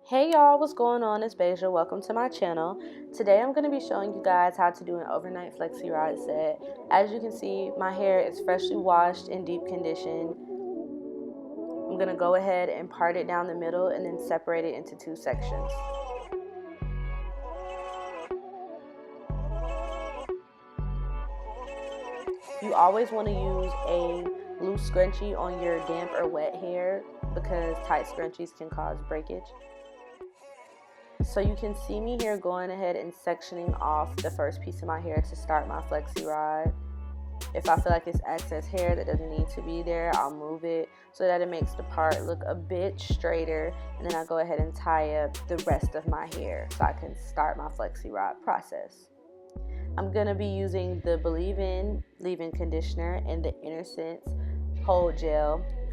Hey y'all, what's going on? It's Bahja. Welcome to my channel. Today I'm going to be showing you guys how to do an overnight flexi rod set. As you can see, my hair is freshly washed and deep conditioned. I'm going to go ahead and part it down the middle and then separate it into two sections. You always want to use a loose scrunchie on your damp or wet hair because tight scrunchies can cause breakage. So you can see me here going ahead and sectioning off the first piece of my hair to start my flexi rod. If I feel like it's excess hair that doesn't need to be there, I'll move it so that it makes the part look a bit straighter, and then I go ahead and tie up the rest of my hair so I can start my flexi rod process. I'm going to be using the B'Leave In leave-in conditioner and the Intersense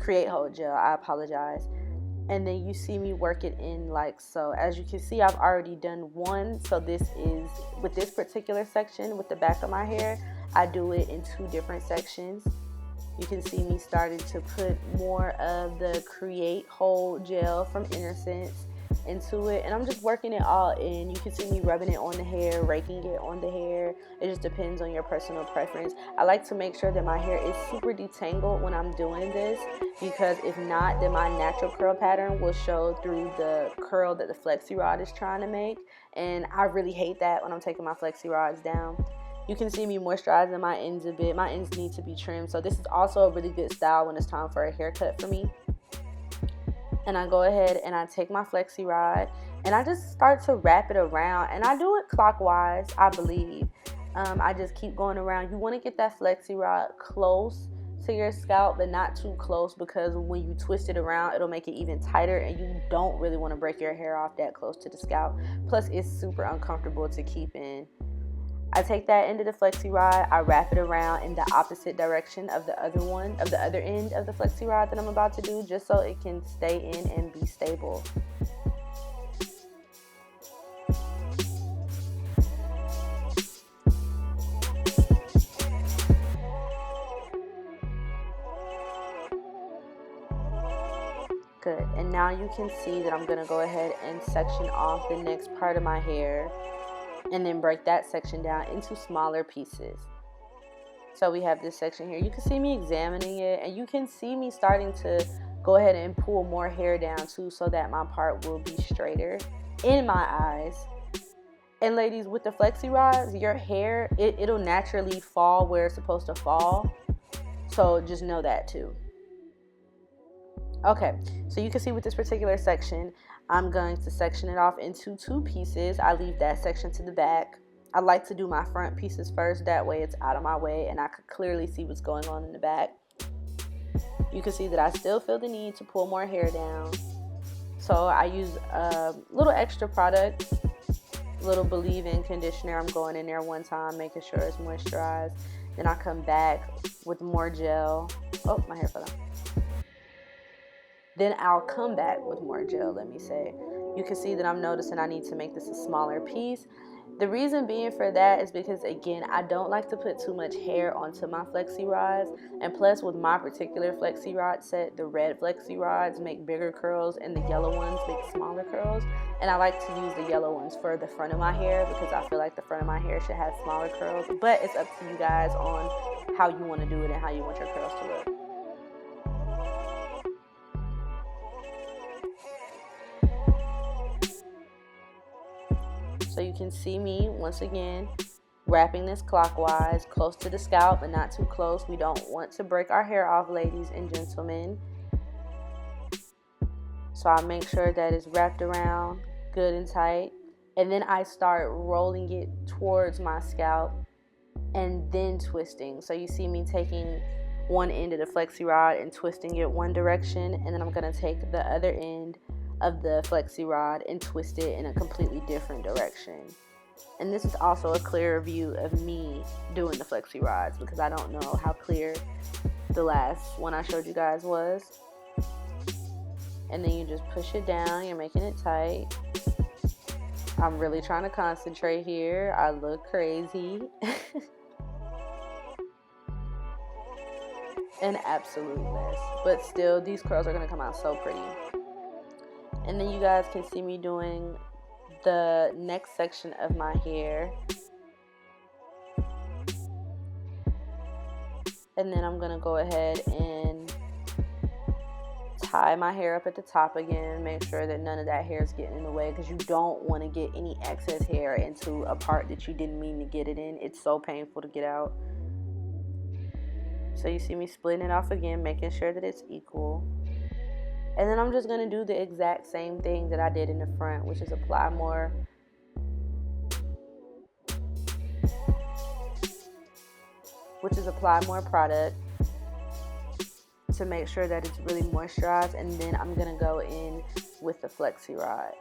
Create Hold Gel, I apologize. And then you see me work it in like so. As you can see, I've already done one. So this is, with this particular section with the back of my hair, I do it in two different sections. You can see me starting to put more of the Create Hold Gel from Intersense into it, and I'm just working it all in. You can see me rubbing it on the hair, raking it on the hair. It just depends on your personal preference. I like to make sure that my hair is super detangled when I'm doing this, because if not, then my natural curl pattern will show through the curl that the flexi rod is trying to make, and I really hate that when I'm taking my flexi rods down. You can see me moisturizing my ends a bit. My ends need to be trimmed, so this is also a really good style when it's time for a haircut for me. And I go ahead and I take my flexi rod and I just start to wrap it around, and I do it clockwise, I believe. I just keep going around. You want to get that flexi rod close to your scalp, but not too close, because when you twist it around, it'll make it even tighter, and you don't really want to break your hair off that close to the scalp. Plus, it's super uncomfortable to keep in. I take that end of the flexi rod, I wrap it around in the opposite direction of the other end of the flexi rod that I'm about to do, just so it can stay in and be stable. Good, and now you can see that I'm gonna go ahead and section off the next part of my hair and then break that section down into smaller pieces. So we have this section here. You can see me examining it, and you can see me starting to go ahead and pull more hair down too, so that my part will be straighter in my eyes. And ladies, with the flexi rods, your hair, it'll naturally fall where it's supposed to fall. So just know that too. Okay, so you can see with this particular section, I'm going to section it off into two pieces. I leave that section to the back. I like to do my front pieces first, that way it's out of my way and I could clearly see what's going on in the back. You can see that I still feel the need to pull more hair down. So I use a little extra product, little B'Leave In conditioner. I'm going in there one time, making sure it's moisturized. Then I come back with more gel. Oh, my hair fell out. Then I'll come back with more gel, let me say. You can see that I'm noticing I need to make this a smaller piece. The reason being for that is because, again, I don't like to put too much hair onto my flexi rods. And plus, with my particular flexi rod set, the red flexi rods make bigger curls and the yellow ones make smaller curls. And I like to use the yellow ones for the front of my hair, because I feel like the front of my hair should have smaller curls. But it's up to you guys on how you want to do it and how you want your curls to look. So you can see me, once again, wrapping this clockwise, close to the scalp, but not too close. We don't want to break our hair off, ladies and gentlemen. So I make sure that it's wrapped around good and tight. And then I start rolling it towards my scalp and then twisting. So you see me taking one end of the flexi rod and twisting it one direction, and then I'm going to take the other end of the flexi rod and twist it in a completely different direction. And this is also a clearer view of me doing the flexi rods, because I don't know how clear the last one I showed you guys was. And then you just push it down, you're making it tight. I'm really trying to concentrate here. I look crazy. An absolute mess, but still these curls are going to come out so pretty. And then you guys can see me doing the next section of my hair. And then I'm going to go ahead and tie my hair up at the top again. Make sure that none of that hair is getting in the way, because you don't want to get any excess hair into a part that you didn't mean to get it in. It's so painful to get out. So you see me splitting it off again, making sure that it's equal. And then I'm just going to do the exact same thing that I did in the front, which is apply more product to make sure that it's really moisturized. And then I'm going to go in with the Flexi rod.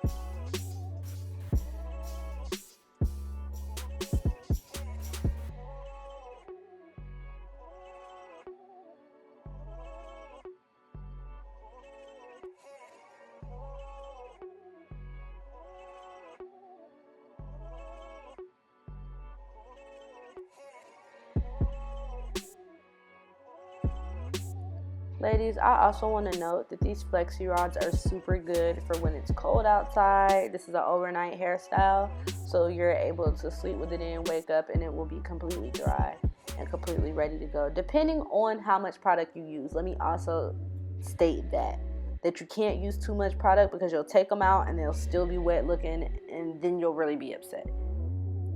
Ladies, I also want to note that these Flexi rods are super good for when it's cold outside. This is an overnight hairstyle, so you're able to sleep with it in, wake up, and it will be completely dry and completely ready to go, depending on how much product you use. Let me also state that you can't use too much product, because you'll take them out and they'll still be wet looking, and then you'll really be upset.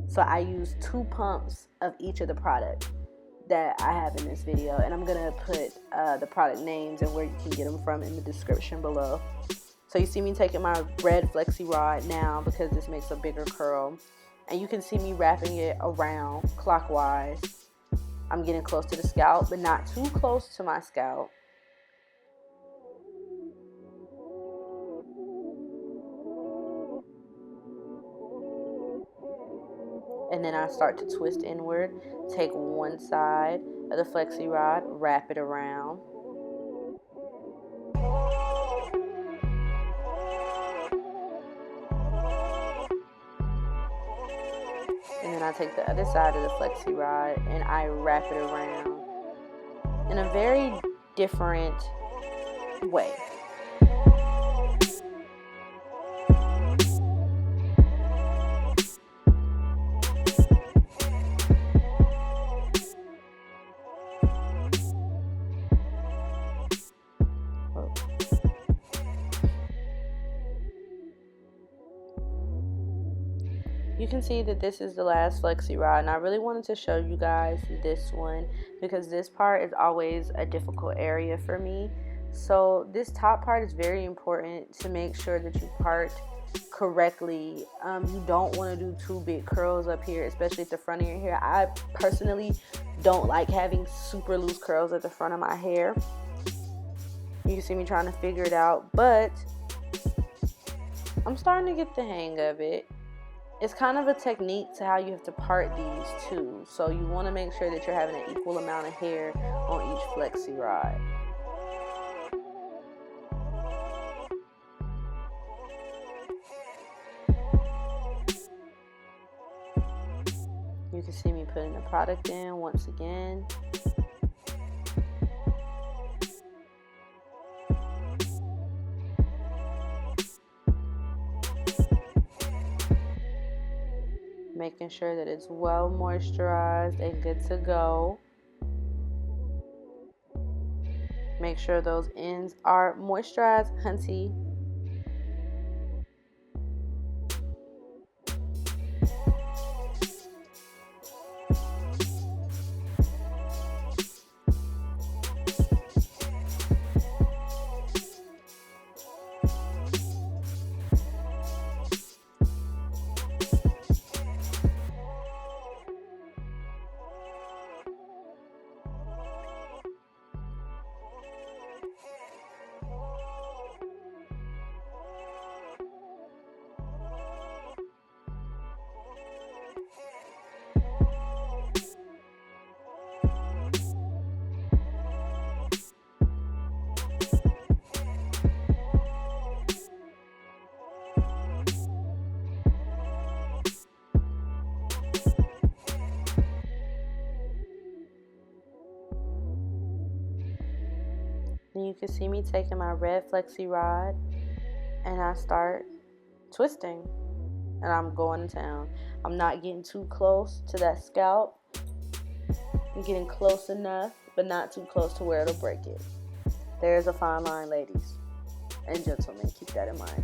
So I use 2 pumps of each of the products that I have in this video, and I'm gonna put the product names and where you can get them from in the description below. So you see me taking my red Flexi rod now, because this makes a bigger curl, and you can see me wrapping it around clockwise. I'm getting close to the scalp, but not too close to my scalp. And then I start to twist inward, take one side of the Flexi rod, wrap it around. And then I take the other side of the Flexi rod and I wrap it around in a very different way. You can see that this is the last Flexi rod, and I really wanted to show you guys this one, because this part is always a difficult area for me. So this top part is very important to make sure that you part correctly. You don't want to do too big curls up here, especially at the front of your hair. I personally don't like having super loose curls at the front of my hair. You can see me trying to figure it out, but I'm starting to get the hang of it. It's kind of a technique to how you have to part these two. So you want to make sure that you're having an equal amount of hair on each Flexi rod. You can see me putting the product in once again. Making sure that it's well moisturized and good to go. Make sure those ends are moisturized, hunty. Then you can see me taking my red Flexi rod and I start twisting, and I'm going to town. I'm not getting too close to that scalp. I'm getting close enough, but not too close to where it'll break it. There's a fine line, ladies and gentlemen. Keep that in mind.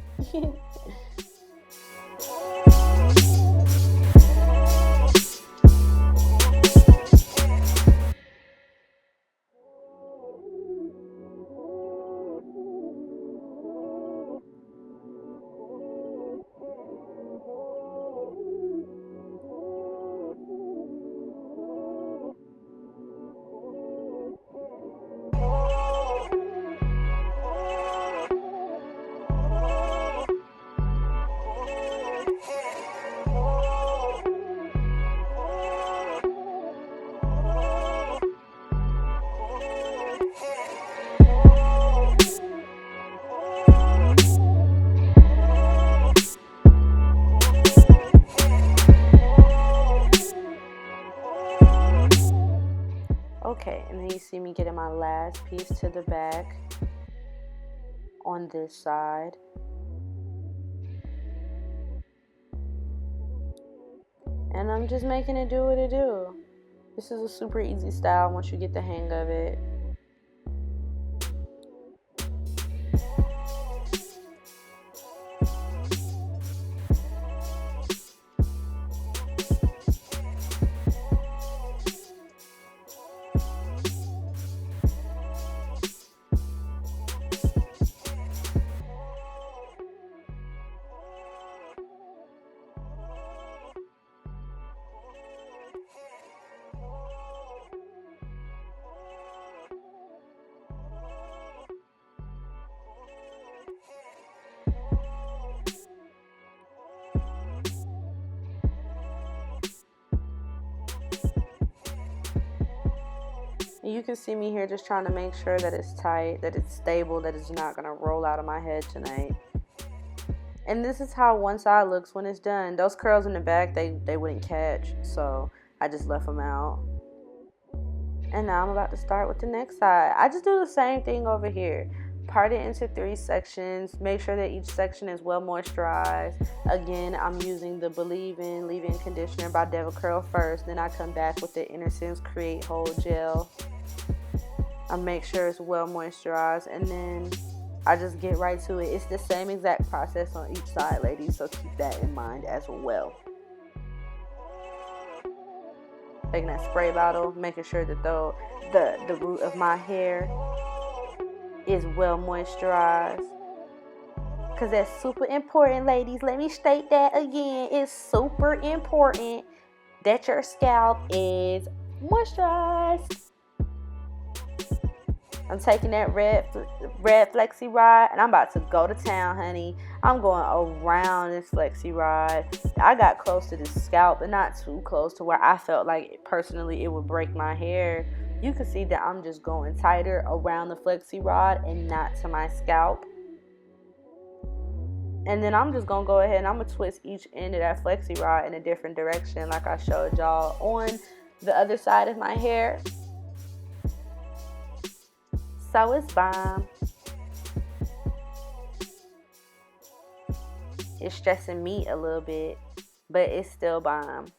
Okay, and then you see me getting my last piece to the back on this side. And I'm just making it do what it do. This is a super easy style once you get the hang of it. And you can see me here just trying to make sure that it's tight, that it's stable, that it's not going to roll out of my head tonight. And this is how one side looks when it's done. Those curls in the back, they wouldn't catch, so I just left them out. And now I'm about to start with the next side. I just do the same thing over here. Part it into 3 sections. Make sure that each section is well moisturized. Again, I'm using the B'Leave In Leave-In Conditioner by Deva Curl first. Then I come back with the Intersense Create Hold Gel. I make sure it's well moisturized, and then I just get right to it. It's the same exact process on each side, ladies, so keep that in mind as well. Taking that spray bottle, making sure that the root of my hair is well moisturized, because that's super important, ladies. Let me state that again. It's super important that your scalp is moisturized. I'm taking that red Flexi rod, and I'm about to go to town, honey. I'm going around this Flexi rod. I got close to the scalp, but not too close to where I felt like personally it would break my hair. You can see that I'm just going tighter around the Flexi rod and not to my scalp. And then I'm just going to go ahead and I'm going to twist each end of that Flexi rod in a different direction, like I showed y'all on the other side of my hair. So it's bomb. It's stressing me a little bit, but it's still bomb.